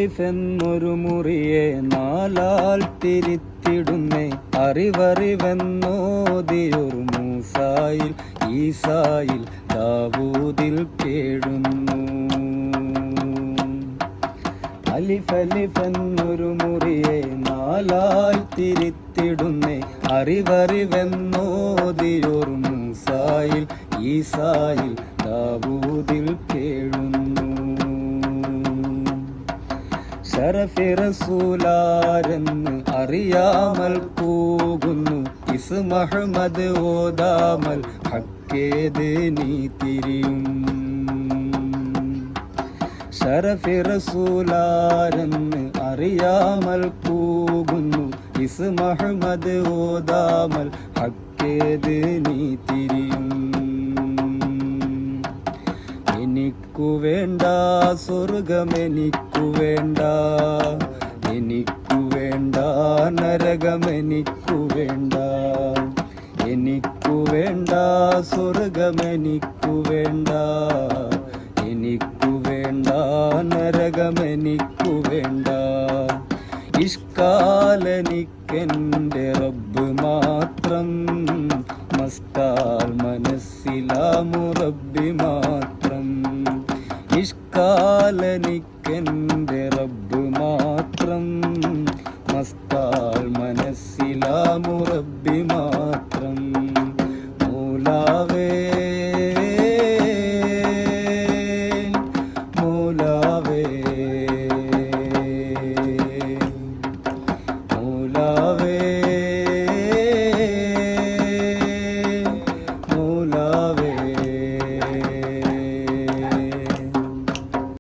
എന്നൊരു മുറിയെ നാലാൽ തിരിത്തിടുന്നേ അറിവറിവെന്നോതിയൊരു മൂസായിൽ ഈസായിൽ ദാവൂദിൽ കേഴുന്നു. അലിഫലിഫെന്നൊരു മുറിയെ നാലാൽ തിരിത്തിടുന്നേ അറിവറിവെന്നോതിയൊരു മൂസായിൽ ഈസായിൽ ദാവൂദിൽ കേഴുന്നു. ശരഫി റസൂലാരെന്ന് അറിയാമൽ കൂകുന്നു ഇസ്മഹ്മദ് ഓതാമൽ ഹക്കേത് നീ തിരിയും. ശരഫി റസൂലാരെന്ന് അറിയാമൽ കൂകുന്നു ഇസ്മഹ്മദ് ഓതാമൽ ഹക്കേത് നീ തിരിയും. എനിക്കു വേണ്ട സ്വർഗമെനിക്കു വേണ്ട, എനിക്കു വേണ്ട നരകമെനിക്കു വേണ്ട, എനിക്കു വേണ്ട സ്വർഗമെനിക്കു വേണ്ട, എനിക്കു വേണ്ട നരകമെനിക്കു വേണ്ട. ഇഷ്കാലെനിക്കെൻ്റെ റബ്ബ് മാത്രം, മസ്താൽ മനസ്സിലാമു റബ്ബി മാത്രം. ഇഷ്കാലെനിക്കെൻ്റെ റബ്ബ് മാത്രം, മസ്താൽ മനസ്സിലാമു റബ്ബി മാത്രം.